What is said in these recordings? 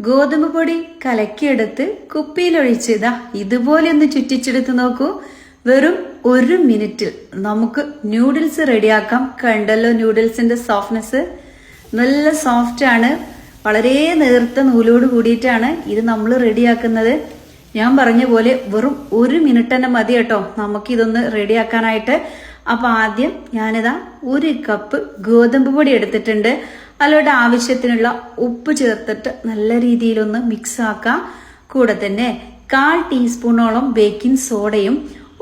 ഗോതമ്പ് പൊടി കലക്കിയെടുത്ത് കുപ്പിയിലൊഴിച്ച് ഇതുപോലെ ഒന്ന് ചുറ്റിച്ചെടുത്ത് നോക്കൂ. വെറും 1 മിനിറ്റിൽ നമുക്ക് ന്യൂഡിൽസ് റെഡിയാക്കാം. കണ്ടല്ലോ ന്യൂഡിൽസിന്റെ സോഫ്റ്റ്നെസ്, നല്ല സോഫ്റ്റ് ആണ്. വളരെ നേർത്ത നൂലോട് കൂടിയിട്ടാണ് ഇത് നമ്മൾ റെഡിയാക്കുന്നത്. ഞാൻ പറഞ്ഞ പോലെ വെറും 1 മിനിറ്റ് തന്നെ മതി കേട്ടോ നമുക്കിതൊന്ന് റെഡിയാക്കാനായിട്ട്. അപ്പൊ ആദ്യം ഞാനിതാ 1 കപ്പ് ഗോതമ്പ് പൊടി എടുത്തിട്ടുണ്ട്. അതിലോട്ട് ആവശ്യത്തിനുള്ള ഉപ്പ് ചേർത്തിട്ട് നല്ല രീതിയിലൊന്ന് മിക്സ് ആക്കാം. കൂടെ തന്നെ 1/4 ടീസ്പൂണോളം ബേക്കിംഗ് സോഡയും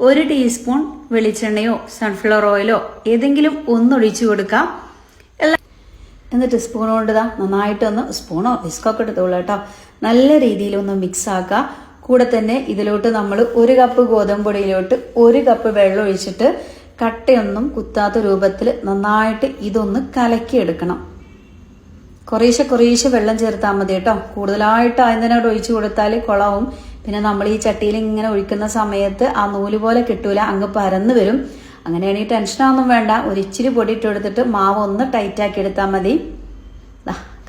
1 ടീസ്പൂൺ വെളിച്ചെണ്ണയോ സൺഫ്ലവർ ഓയിലോ ഏതെങ്കിലും ഒന്നൊഴിച്ചു കൊടുക്കാം. എന്നിട്ട് സ്പൂൺ കൊണ്ട് നന്നായിട്ടൊന്ന്, സ്പൂണോ വിസ്കൊക്കെ എടുത്തോളൂ കേട്ടോ, നല്ല രീതിയിലൊന്ന് മിക്സ് ആക്കുക. കൂടെ തന്നെ ഇതിലോട്ട് നമ്മൾ 1 കപ്പ് ഗോതമ്പ് പൊടിയിലോട്ട് 1 കപ്പ് വെള്ളം ഒഴിച്ചിട്ട് കട്ടയൊന്നും കുത്താത്ത രൂപത്തിൽ നന്നായിട്ട് ഇതൊന്ന് കലക്കിയെടുക്കണം. കുറേശ്ശെ വെള്ളം ചേർത്താൽ മതി കേട്ടോ. കൂടുതലായിട്ട് അതിനോട് ഒഴിച്ചു കൊടുത്താൽ കുളവും. പിന്നെ നമ്മൾ ഈ ചട്ടിയിൽ ഇങ്ങനെ ഒഴിക്കുന്ന സമയത്ത് ആ നൂല് പോലെ കിട്ടൂല, അങ്ങ് പരന്ന് വരും. അങ്ങനെയാണെങ്കിൽ ടെൻഷനൊന്നും വേണ്ട. ഒരിച്ചിരി പൊടി ഇട്ട് കൊടുത്തിട്ട് മാവ് ഒന്ന് ടൈറ്റാക്കി എടുത്താൽ മതി.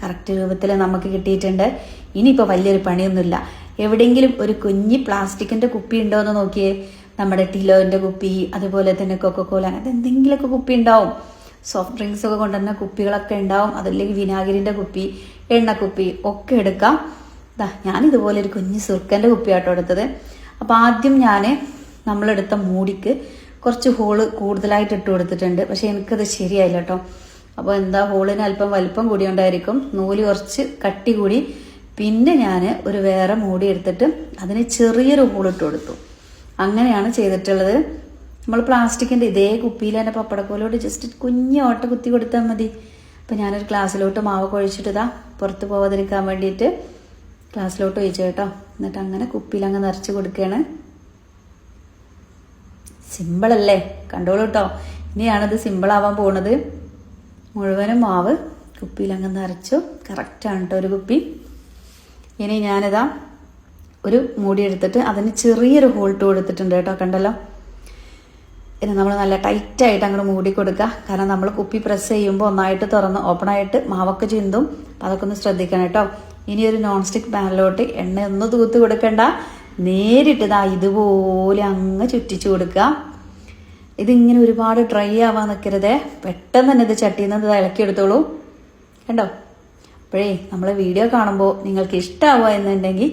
കറക്റ്റ് രൂപത്തിൽ നമുക്ക് കിട്ടിയിട്ടുണ്ട്. ഇനിയിപ്പോൾ വലിയൊരു പണിയൊന്നുമില്ല. എവിടെയെങ്കിലും ഒരു കുഞ്ഞി പ്ലാസ്റ്റിക്കിന്റെ കുപ്പി ഉണ്ടോ എന്ന് നോക്കിയേ. നമ്മുടെ ടിലോന്റെ കുപ്പി, അതുപോലെ തന്നെ കൊക്കോകോല, അങ്ങനത്തെ എന്തെങ്കിലുമൊക്കെ കുപ്പി ഉണ്ടാവും. സോഫ്റ്റ് ഡ്രിങ്ക്സ് ഒക്കെ കൊണ്ടുവരുന്ന കുപ്പികളൊക്കെ ഉണ്ടാവും. അതല്ലെങ്കിൽ വിനാഗിരിന്റെ കുപ്പി, എണ്ണക്കുപ്പി ഒക്കെ എടുക്കാം. ഞാൻ ഇതുപോലെ ഒരു കുഞ്ഞ് സുർക്കന്റെ കുപ്പിയാട്ടോ എടുത്തത്. അപ്പൊ ആദ്യം നമ്മളെടുത്ത മൂടിക്ക് കുറച്ച് ഹോള് കൂടുതലായിട്ട് ഇട്ട് കൊടുത്തിട്ടുണ്ട്. പക്ഷെ എനിക്കത് ശരിയായില്ല കേട്ടോ. അപ്പോൾ എന്താ, ഹോളിന് അല്പം വലിപ്പം കൂടിയോണ്ടായിരിക്കും, നൂല് കുറച്ച് കട്ടി കൂടി. പിന്നെ ഞാൻ ഒരു വേറെ മൂടി എടുത്തിട്ട് അതിന് ചെറിയൊരു ഹോളിട്ട് കൊടുത്തു. അങ്ങനെയാണ് ചെയ്തിട്ടുള്ളത്. നമ്മൾ പ്ലാസ്റ്റിക്കിന്റെ ഇതേ കുപ്പിയിൽ തന്നെ പപ്പടക്കോലോട്ട് ജസ്റ്റ് കുഞ്ഞ് ഓട്ട കുത്തി കൊടുത്താൽ മതി. അപ്പം ഞാനൊരു ഗ്ലാസ്സിലോട്ട് മാവ് കുഴച്ചിട്ട് പുറത്ത് പോവാതിരിക്കാൻ വേണ്ടിയിട്ട് ഗ്ലാസ്സിലോട്ട് ഒഴിച്ചു കേട്ടോ. എന്നിട്ട് അങ്ങനെ കുപ്പിയിൽ അങ്ങ് നിറച്ച് കൊടുക്കുകയാണ്. സിമ്പിളല്ലേ, കണ്ടോളൂ കേട്ടോ. ഇനിയാണിത് സിമ്പിളാവാൻ പോണത്. മുഴുവനും മാവ് കുപ്പിയിൽ അങ്ങ് നിറച്ചു. കറക്റ്റാണ് കേട്ടോ ഒരു കുപ്പി. ഇനി ഞാനിതാ ഒരു മൂടി എടുത്തിട്ട് അതിന് ചെറിയൊരു ഹോൾട്ട് കൊടുത്തിട്ടുണ്ട് കേട്ടോ, കണ്ടല്ലോ. ഇനി നമ്മൾ നല്ല ടൈറ്റായിട്ട് അങ്ങോട്ട് മൂടി കൊടുക്കുക. കാരണം നമ്മൾ കുപ്പി പ്രസ് ചെയ്യുമ്പോൾ ഒന്നായിട്ട് തുറന്ന് ഓപ്പണായിട്ട് മാവൊക്കെ ചിന്തും. അപ്പം അതൊക്കെ ഒന്ന് ശ്രദ്ധിക്കണം കേട്ടോ. ഇനി ഒരു നോൺ സ്റ്റിക്ക് പാനിലോട്ട് എണ്ണയൊന്നും തൂത്ത് കൊടുക്കണ്ട, നേരിട്ട് ഇതുപോലെ അങ്ങ് ചുറ്റിച്ചു കൊടുക്കുക. ഇതിങ്ങനെ ഒരുപാട് ഡ്രൈ ആവാൻ നിൽക്കരുതേ. പെട്ടെന്ന് തന്നെ ഇത് ചട്ടിയിൽ നിന്ന് ഇളക്കിയെടുത്തോളൂ. കണ്ടോ? അപ്പോഴേ നമ്മളെ വീഡിയോ കാണുമ്പോൾ നിങ്ങൾക്ക് ഇഷ്ടമാവുക എന്നുണ്ടെങ്കിൽ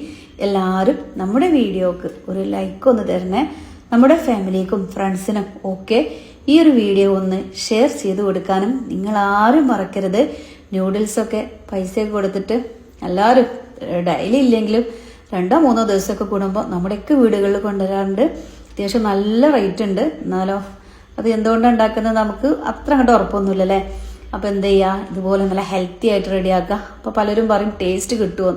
എല്ലാവരും നമ്മുടെ വീഡിയോക്ക് ഒരു ലൈക്ക് ഒന്ന് തരണേ. നമ്മുടെ ഫാമിലിക്കും ഫ്രണ്ട്സിനും ഒക്കെ ഈ ഒരു വീഡിയോ ഒന്ന് ഷെയർ ചെയ്ത് കൊടുക്കാനും നിങ്ങൾ ആരും മറക്കരുത്. ന്യൂഡിൽസൊക്കെ പൈസയൊക്കെ കൊടുത്തിട്ട് എല്ലാവരും ഡെയിലി ഇല്ലെങ്കിലും 2-3 ദിവസമൊക്കെ കൂടുമ്പോൾ നമ്മുടെയൊക്കെ വീടുകളിൽ കൊണ്ടുവരാറുണ്ട്. അത്യാവശ്യം നല്ല റേറ്റ് ഉണ്ട്. എന്നാലോ അത് എന്തുകൊണ്ടാണ് ഉണ്ടാക്കുന്നത് നമുക്ക് അത്ര അങ്ങോട്ട് ഉറപ്പൊന്നുമില്ലല്ലേ. അപ്പോൾ എന്ത് ചെയ്യുക, ഇതുപോലെ നല്ല ഹെൽത്തി ആയിട്ട് റെഡിയാക്കുക. അപ്പോൾ പലരും പറയും ടേസ്റ്റ് കിട്ടുമോ.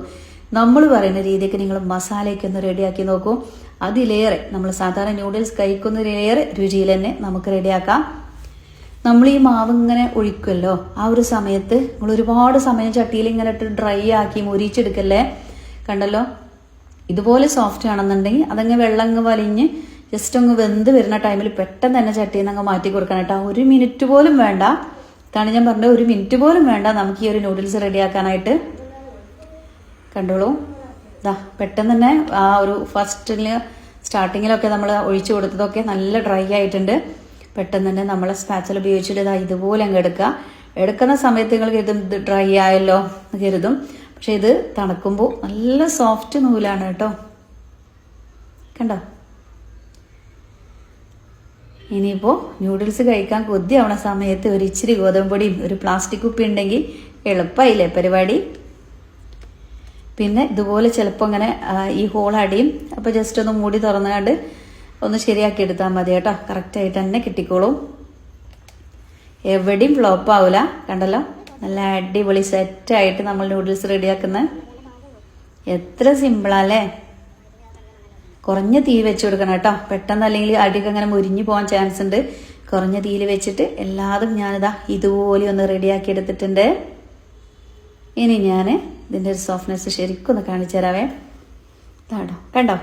നമ്മൾ പറയുന്ന രീതിക്ക് നിങ്ങൾ മസാലയൊക്കെ ഒന്ന് റെഡിയാക്കി നോക്കൂ. അതിലേറെ നമ്മൾ സാധാരണ ന്യൂഡിൽസ് കഴിക്കുന്നതിലേറെ രുചിയിൽ തന്നെ നമുക്ക് റെഡിയാക്കാം. നമ്മൾ ഈ മാവ് ഇങ്ങനെ ഒഴിക്കുമല്ലോ, ആ ഒരു സമയത്ത് നമ്മൾ ഒരുപാട് സമയം ചട്ടിയിൽ ഇങ്ങനെ ഇട്ട് ഡ്രൈ ആക്കി മുരിച്ചെടുക്കല്ലേ. കണ്ടല്ലോ, ഇതുപോലെ സോഫ്റ്റ് ആണെന്നുണ്ടെങ്കിൽ അതങ്ങ് വെള്ളം അങ്ങ് വലിഞ്ഞ് ജസ്റ്റ് അങ്ങ് വെന്ത് വരുന്ന ടൈമിൽ പെട്ടെന്ന് തന്നെ ചട്ടിയിൽ നിന്ന് അങ്ങ് മാറ്റി കൊടുക്കണം കേട്ടോ. 1 മിനിറ്റ് പോലും വേണ്ട. ഇതാണ് ഞാൻ പറഞ്ഞത്, 1 മിനിറ്റ് പോലും വേണ്ട നമുക്ക് ഈ ഒരു നൂഡിൽസ് റെഡിയാക്കാനായിട്ട്. കണ്ടോളൂ, പെട്ടെന്ന് തന്നെ ആ ഒരു സ്റ്റാർട്ടിങ്ങിലൊക്കെ നമ്മൾ ഒഴിച്ചു കൊടുത്തതൊക്കെ നല്ല ഡ്രൈ ആയിട്ടുണ്ട്. പെട്ടെന്ന് തന്നെ നമ്മളെ സ്പാച്ചൽ ഉപയോഗിച്ചിട്ട് ഇതുപോലെ അങ്ങ് എടുക്കുന്ന സമയത്ത് നിങ്ങൾ കരുതും ഇത് ഡ്രൈ ആയല്ലോ എന്ന് കരുതും. പക്ഷെ ഇത് തണുക്കുമ്പോൾ നല്ല സോഫ്റ്റ് നൂലാണ് കേട്ടോ. കണ്ടോ? ഇനിയിപ്പോൾ ന്യൂഡിൽസ് കഴിക്കാൻ കൊതിയാവണ സമയത്ത് ഒരു ഇച്ചിരി ഗോതമ്പൊടിയും ഒരു പ്ലാസ്റ്റിക് കുപ്പി ഉണ്ടെങ്കിൽ എളുപ്പമായില്ലേ പരിപാടി. പിന്നെ ഇതുപോലെ ചിലപ്പോൾ ഇങ്ങനെ ഈ ഹോൾ അടിയും. അപ്പോൾ ജസ്റ്റ് ഒന്ന് മൂടി തുറന്നുകൊണ്ട് ഒന്ന് ശരിയാക്കി എടുത്താൽ മതി കേട്ടോ. കറക്റ്റായിട്ട് തന്നെ കിട്ടിക്കോളും, എവിടെയും ഫ്ലോപ്പ് ആവില്ല. കണ്ടല്ലോ, നല്ല അടിപൊളി സെറ്റായിട്ട് നമ്മൾ നൂഡിൽസ് റെഡിയാക്കുന്നത്. എത്ര സിമ്പിളല്ലേ. കുറഞ്ഞ തീ വെച്ച് കൊടുക്കണം കേട്ടോ. പെട്ടെന്ന് അല്ലെങ്കിൽ അടിയൊക്കെ അങ്ങനെ മുരിഞ്ഞു പോകാൻ ചാൻസ് ഉണ്ട്. കുറഞ്ഞ തീയിൽ വെച്ചിട്ട് എല്ലാതും ഞാനിതാ ഇതുപോലെ ഒന്ന് റെഡിയാക്കി എടുത്തിട്ടുണ്ട്. ഇനി ഞാൻ ഇതിൻ്റെ ഒരു സോഫ്റ്റ്നെസ് ശരിക്കും ഒന്ന് കാണിച്ചു തരാവേ. കണ്ടോ,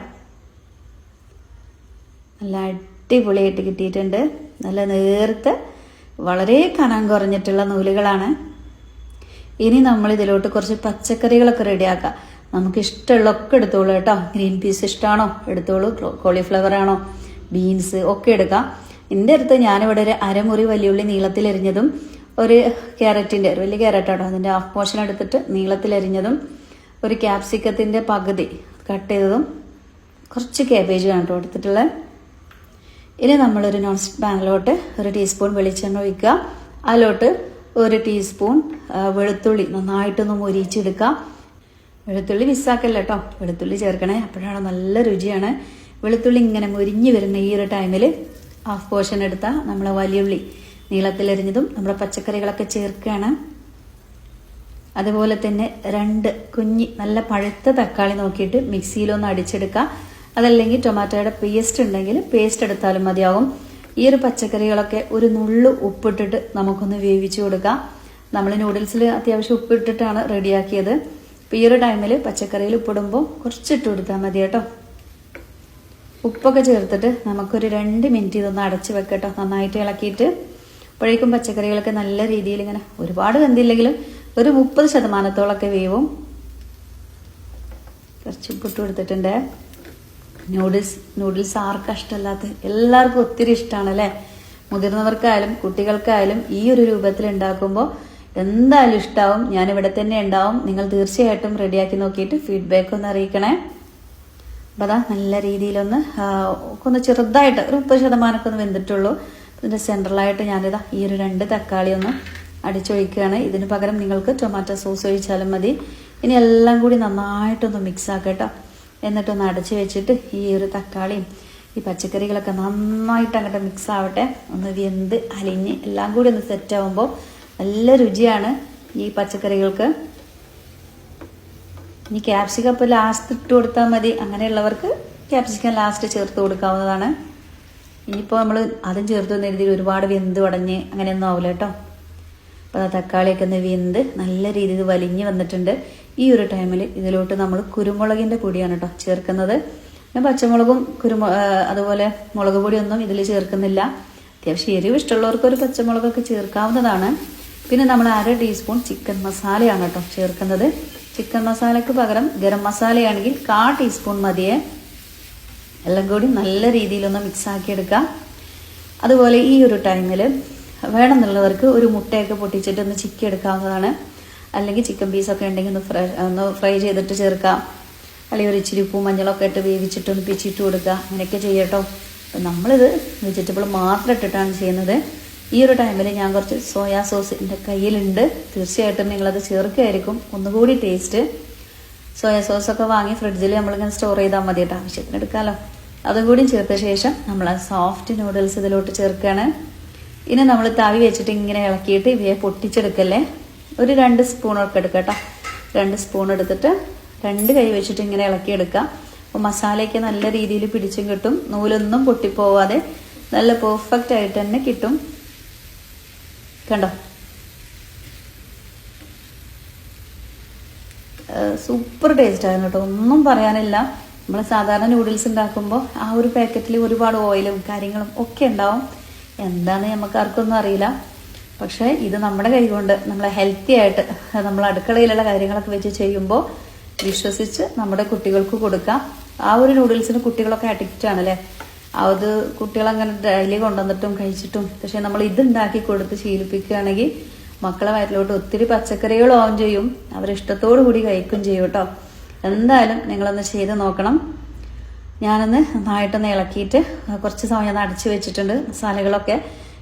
നല്ല അടിപൊളിയായിട്ട് കിട്ടിയിട്ടുണ്ട്. നല്ല നേർത്ത വളരെ കനം കുറഞ്ഞിട്ടുള്ള നൂലുകളാണ്. ഇനി നമ്മൾ ഇതിലോട്ട് കുറച്ച് പച്ചക്കറികളൊക്കെ റെഡിയാക്കാം. നമുക്ക് ഇഷ്ടമുള്ളതൊക്കെ എടുത്തോളൂ കേട്ടോ. ഗ്രീൻ പീസ് ഇഷ്ടമാണോ എടുത്തോളൂ, കോളിഫ്ലവർ ആണോ, ബീൻസ് ഒക്കെ എടുക്കാം. എൻ്റെ അടുത്ത് ഞാനിവിടെ ഒരു അരമുറി വലിയുള്ളി നീളത്തിലരിഞ്ഞതും ഒരു ക്യാരറ്റിൻ്റെ ഒരു വലിയ ക്യാരറ്റാട്ടോ അതിൻ്റെ ഹാഫ് പോർഷൻ എടുത്തിട്ട് നീളത്തിലരിഞ്ഞതും ഒരു ക്യാപ്സിക്കത്തിൻ്റെ പകുതി കട്ട് ചെയ്തതും കുറച്ച് കാബേജ് ആണ് കേട്ടോ എടുത്തിട്ടുള്ളത്. ഇനി നമ്മളൊരു നോൺ സ്റ്റിക്ക് പാനിലോട്ട് ഒരു ടീസ്പൂൺ വെളിച്ചെണ്ണ ഒഴിക്കുക. അതിലോട്ട് ഒരു ടീസ്പൂൺ വെളുത്തുള്ളി നന്നായിട്ടൊന്ന് മൊരിച്ചെടുക്കുക. വെളുത്തുള്ളി മിസ്സാക്കല്ല കേട്ടോ, വെളുത്തുള്ളി ചേർക്കണേ, അപ്പോഴാണ് നല്ല രുചിയാണ്. വെളുത്തുള്ളി ഇങ്ങനെ മൊരിഞ്ഞ് വരുന്ന ഈ ഒരു ടൈമിൽ ഹാഫ് പോർഷൻ എടുത്താൽ നമ്മളെ വലിയുള്ളി നീളത്തിലരിഞ്ഞതും നമ്മുടെ പച്ചക്കറികളൊക്കെ ചേർക്കുകയാണ്. അതുപോലെ തന്നെ 2 കുഞ്ഞി നല്ല പഴുത്ത തക്കാളി നോക്കിയിട്ട് മിക്സിയിലൊന്ന് അടിച്ചെടുക്കുക. അതല്ലെങ്കിൽ ടൊമാറ്റോയുടെ പേസ്റ്റ് ഉണ്ടെങ്കിൽ പേസ്റ്റ് എടുത്താലും മതിയാകും. ഈ ഒരു പച്ചക്കറികളൊക്കെ ഒരു നുള്ളു ഉപ്പിട്ടിട്ട് നമുക്കൊന്ന് വേവിച്ചു കൊടുക്കാം. നമ്മൾ നൂഡിൽസിൽ അത്യാവശ്യം ഉപ്പിട്ടിട്ടാണ് റെഡിയാക്കിയത്. അപ്പോൾ ഈ ഒരു ടൈമിൽ പച്ചക്കറിയിൽ ഉപ്പിടുമ്പോൾ കുറച്ചിട്ട് കൊടുത്താൽ മതി കേട്ടോ. ഉപ്പൊക്കെ ചേർത്തിട്ട് നമുക്കൊരു 2 മിനിറ്റ് ഇതൊന്ന് അടച്ച് വെക്കട്ടോ, നന്നായിട്ട് ഇളക്കിയിട്ട്. അപ്പോഴേക്കും പച്ചക്കറികളൊക്കെ നല്ല രീതിയിൽ ഇങ്ങനെ ഒരുപാട് വെന്തില്ലെങ്കിലും ഒരു 30% വേവും. കുറച്ച് ഉപ്പിട്ട് കൊടുത്തിട്ടുണ്ട്. നൂഡിൽസ് ആർക്കും ഇഷ്ടമല്ലാത്ത എല്ലാവർക്കും ഒത്തിരി ഇഷ്ടമാണ് അല്ലേ. മുതിർന്നവർക്കായാലും കുട്ടികൾക്കായാലും ഈ ഒരു രൂപത്തിൽ ഉണ്ടാക്കുമ്പോൾ എന്തായാലും ഇഷ്ടാവും. ഞാനിവിടെ തന്നെ ഉണ്ടാവും. നിങ്ങൾ തീർച്ചയായിട്ടും റെഡിയാക്കി നോക്കിയിട്ട് ഫീഡ്ബാക്ക് ഒന്ന് അറിയിക്കണേ. അപ്പം അതാ നല്ല രീതിയിലൊന്ന് ഒന്ന് ചെറുതായിട്ട് ഒരു 30% ഒന്ന് വെന്തിട്ടുള്ളൂ. ഇതിൻ്റെ സെൻട്രലായിട്ട് ഞാനിതാ ഈ ഒരു 2 തക്കാളി ഒന്ന് അടിച്ചൊഴിക്കുകയാണ്. ഇതിന് പകരം നിങ്ങൾക്ക് ടൊമാറ്റോ സോസ് ഒഴിച്ചാലും മതി. ഇനി എല്ലാം കൂടി നന്നായിട്ടൊന്ന് മിക്സ് ആക്കട്ടോ. എന്നിട്ടൊന്ന് അടച്ച് വെച്ചിട്ട് ഈ ഒരു തക്കാളിയും ഈ പച്ചക്കറികളൊക്കെ നന്നായിട്ട് അങ്ങോട്ട് മിക്സ് ആവട്ടെ. ഒന്ന് വെന്ത് അലിഞ്ഞ് എല്ലാം കൂടി ഒന്ന് സെറ്റ് ആവുമ്പോൾ നല്ല രുചിയാണ് ഈ പച്ചക്കറികൾക്ക്. ഇനി ക്യാപ്സിക്കം ഇപ്പോൾ ലാസ്റ്റ് ഇട്ട് കൊടുത്താൽ മതി. അങ്ങനെയുള്ളവർക്ക് ക്യാപ്സിക്കം ലാസ്റ്റ് ചേർത്ത് കൊടുക്കാവുന്നതാണ്. ഇനിയിപ്പോൾ നമ്മൾ അതും ചേർത്ത് എഴുതി ഒരുപാട് വെന്ത് ഉടഞ്ഞ് അങ്ങനെയൊന്നും ആവില്ല കേട്ടോ. അപ്പോൾ ആ തക്കാളിയൊക്കെ ഒന്ന് വെന്ത് നല്ല രീതിയിൽ വലിഞ്ഞ് വന്നിട്ടുണ്ട്. ഈ ഒരു ടൈമിൽ ഇതിലോട്ട് നമ്മൾ കുരുമുളകിൻ്റെ പൊടിയാണ് കേട്ടോ ചേർക്കുന്നത്. ഞാൻ പച്ചമുളകും അതുപോലെ മുളക് പൊടിയൊന്നും ഇതിൽ ചേർക്കുന്നില്ല. അത്യാവശ്യം എരിവ് ഇഷ്ടമുള്ളവർക്ക് ഒരു പച്ചമുളകൊക്കെ ചേർക്കാവുന്നതാണ്. പിന്നെ നമ്മൾ 1/2 ടീസ്പൂൺ ചിക്കൻ മസാലയാണ് കേട്ടോ ചേർക്കുന്നത്. ചിക്കൻ മസാലയ്ക്ക് പകരം ഗരം മസാലയാണെങ്കിൽ 1/4 ടീസ്പൂൺ മതിയേ. എല്ലാം കൂടി നല്ല രീതിയിലൊന്ന് മിക്സാക്കി എടുക്കാം. അതുപോലെ ഈ ഒരു ടൈമിൽ വേണമെന്നുള്ളവർക്ക് ഒരു മുട്ടയൊക്കെ പൊട്ടിച്ചിട്ട് ഒന്ന് ചിക്കി എടുക്കാവുന്നതാണ്. അല്ലെങ്കിൽ ചിക്കൻ പീസൊക്കെ ഉണ്ടെങ്കിൽ ഒന്ന് ഫ്രൈ ചെയ്തിട്ട് ചേർക്കാം. അല്ലെങ്കിൽ ഒരു ഇച്ചിരി ഉപ്പും മഞ്ഞളൊക്കെ ഇട്ട് വേവിച്ചിട്ട് ഒന്ന് പിച്ചിട്ട് കൊടുക്കുക. അങ്ങനെയൊക്കെ ചെയ്യട്ടോ. അപ്പം നമ്മളിത് വെജിറ്റബിൾ മാത്രം ഇട്ടിട്ടാണ് ചെയ്യുന്നത്. ഈ ഒരു ടൈമിൽ ഞാൻ കുറച്ച് സോയാ സോസ് എൻ്റെ കയ്യിലുണ്ട്. തീർച്ചയായിട്ടും നിങ്ങളത് ചേർക്കുകയായിരിക്കും ഒന്നുകൂടി ടേസ്റ്റ്. സോയാ സോസൊക്കെ വാങ്ങി ഫ്രിഡ്ജിൽ നമ്മളിങ്ങനെ സ്റ്റോർ ചെയ്താൽ മതി കേട്ടോ, ആവശ്യത്തിന് എടുക്കാമല്ലോ. അതും കൂടി ചേർത്ത ശേഷം നമ്മൾ സോഫ്റ്റ് നൂഡിൽസ് ഇതിലോട്ട് ചേർക്കുകയാണ്. ഇനി നമ്മൾ തവി വെച്ചിട്ട് ഇങ്ങനെ ഇളക്കിയിട്ട് ഇവയെ പൊട്ടിച്ചെടുക്കല്ലേ. ഒരു 2 സ്പൂണൊക്കെ എടുക്കാം കേട്ടോ. 2 സ്പൂൺ എടുത്തിട്ട് 2 കൈ വെച്ചിട്ട് ഇങ്ങനെ ഇളക്കിയെടുക്കാം. അപ്പോൾ മസാലയൊക്കെ നല്ല രീതിയിൽ പിടിച്ചും കിട്ടും. നൂലൊന്നും പൊട്ടിപ്പോവാതെ നല്ല പെർഫെക്റ്റ് ആയിട്ട് തന്നെ കിട്ടും. കണ്ടോ, സൂപ്പർ ടേസ്റ്റ് ആയിരുന്നു കേട്ടോ, ഒന്നും പറയാനില്ല. നമ്മൾ സാധാരണ നൂഡിൽസ് ഉണ്ടാക്കുമ്പോൾ ആ ഒരു പാക്കറ്റിൽ ഒരുപാട് ഓയിലും കാര്യങ്ങളും ഒക്കെ ഉണ്ടാവും. എന്താണെന്ന് നമുക്ക് ആർക്കൊന്നും അറിയില്ല. പക്ഷേ ഇത് നമ്മുടെ കൈ കൊണ്ട് നമ്മൾ ഹെൽത്തി ആയിട്ട് നമ്മൾ അടുക്കളയിലുള്ള കാര്യങ്ങളൊക്കെ വെച്ച് ചെയ്യുമ്പോൾ വിശ്വസിച്ച് നമ്മുടെ കുട്ടികൾക്ക് കൊടുക്കാം. ആ ഒരു നൂഡിൽസിന് കുട്ടികളൊക്കെ അഡിക്റ്റ് ആണല്ലേ. അത് കുട്ടികളങ്ങനെ ഡെയിലി കൊണ്ടുവന്നിട്ടും കഴിച്ചിട്ടും. പക്ഷെ നമ്മൾ ഇതുണ്ടാക്കി കൊടുത്ത് ശീലിപ്പിക്കുകയാണെങ്കിൽ മക്കളെ വയറ്റിലോട്ട് ഒത്തിരി പച്ചക്കറികളും ആവും ചെയ്യും. അവരിഷ്ടത്തോടു കൂടി കഴിക്കും ചെയ്യും കേട്ടോ. എന്തായാലും നിങ്ങളൊന്ന് ചെയ്ത് നോക്കണം. ഞാനൊന്ന് നന്നായിട്ടൊന്ന് ഇളക്കിയിട്ട് കുറച്ച് സമയം ഒന്ന് അടച്ചു വെച്ചിട്ടുണ്ട്. മസാലകളൊക്കെ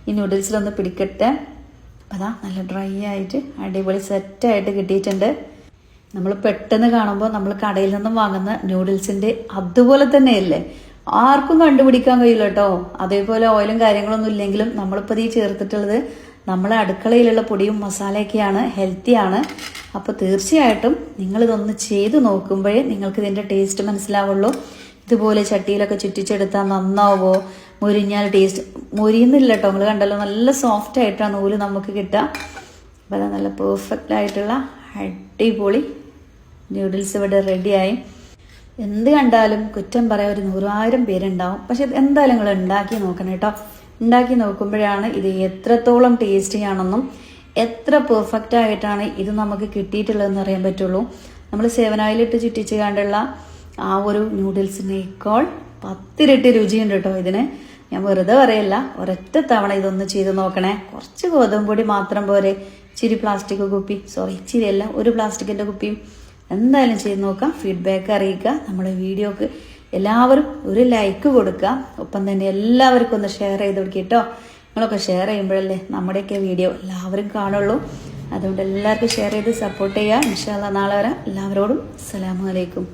ഈ നൂഡിൽസിലൊന്ന് പിടിക്കട്ടെ. അതാ നല്ല ഡ്രൈ ആയിട്ട് അടിപൊളി സെറ്റായിട്ട് കിട്ടിയിട്ടുണ്ട്. നമ്മൾ പെട്ടെന്ന് കാണുമ്പോൾ നമ്മൾ കടയിൽ നിന്നും വാങ്ങുന്ന നൂഡിൽസിൻ്റെ അതുപോലെ തന്നെയല്ലേ, ആർക്കും കണ്ടുപിടിക്കാൻ കഴിയില്ല കേട്ടോ. അതേപോലെ ഓയിലും കാര്യങ്ങളൊന്നും ഇല്ലെങ്കിലും നമ്മളിപ്പോൾ ഈ ചേർത്തിട്ടുള്ളത് നമ്മളെ അടുക്കളയിലുള്ള പൊടിയും മസാലയൊക്കെയാണ്, ഹെൽത്തിയാണ്. അപ്പോൾ തീർച്ചയായിട്ടും നിങ്ങളിതൊന്ന് ചെയ്ത് നോക്കുമ്പോഴേ നിങ്ങൾക്ക് ഇതിൻ്റെ ടേസ്റ്റ് മനസ്സിലാവുള്ളൂ. ഇതുപോലെ ചട്ടിയിലൊക്കെ ചുറ്റിച്ചെടുത്താൽ നന്നാവോ, മുരിഞ്ഞാൽ ടേസ്റ്റ് മുരിയുന്നില്ല കേട്ടോ. നിങ്ങൾ കണ്ടല്ലോ, നല്ല സോഫ്റ്റ് ആയിട്ടാണ് നൂല് നമുക്ക് കിട്ടുക. അപ്പോൾ അത് നല്ല പെർഫെക്റ്റ് ആയിട്ടുള്ള അടിപൊളി നൂഡിൽസ് ഇവിടെ റെഡിയായി. എന്ത് കണ്ടാലും കുറ്റം പറയാൻ ഒരു 100,000 പേരുണ്ടാവും. പക്ഷെ എന്തായാലും നിങ്ങൾ ഉണ്ടാക്കി നോക്കണം കേട്ടോ. ഉണ്ടാക്കി നോക്കുമ്പോഴാണ് ഇത് എത്രത്തോളം ടേസ്റ്റി ആണെന്നും എത്ര പെർഫെക്റ്റ് ആയിട്ടാണ് ഇത് നമുക്ക് കിട്ടിയിട്ടുള്ളതെന്ന് അറിയാൻ പറ്റുള്ളൂ. നമ്മൾ സേവനായിലിട്ട് ചുറ്റിച്ച് കണ്ടുള്ള ആ ഒരു നൂഡിൽസിനേക്കാൾ 10 ഇരട്ടി രുചിയുണ്ട് കേട്ടോ ഇതിന്. ഞാൻ വെറുതെ പറയല്ല, ഒരൊറ്റ തവണ ഇതൊന്ന് ചെയ്ത് നോക്കണേ. കുറച്ച് ഗോതമ്പ് പൊടി മാത്രം പോരെ, ഇച്ചിരി പ്ലാസ്റ്റിക് കുപ്പി, ഇച്ചിരി അല്ല, ഒരു പ്ലാസ്റ്റിക്കിൻ്റെ കുപ്പിയും എന്തായാലും ചെയ്ത് നോക്കാം. ഫീഡ്ബാക്ക് അറിയിക്കുക. നമ്മുടെ വീഡിയോക്ക് എല്ലാവരും ഒരു ലൈക്ക് കൊടുക്കുക. ഒപ്പം തന്നെ എല്ലാവർക്കും ഒന്ന് ഷെയർ ചെയ്ത് കൊടുക്കുക കേട്ടോ. നിങ്ങളൊക്കെ ഷെയർ ചെയ്യുമ്പോഴല്ലേ നമ്മുടെയൊക്കെ വീഡിയോ എല്ലാവരും കാണുള്ളൂ. അതുകൊണ്ട് എല്ലാവർക്കും ഷെയർ ചെയ്ത് സപ്പോർട്ട് ചെയ്യുക. ഇൻഷാ അല്ലാഹ് നാളെ വരാം. എല്ലാവരോടും അസ്സലാമു അലൈക്കും.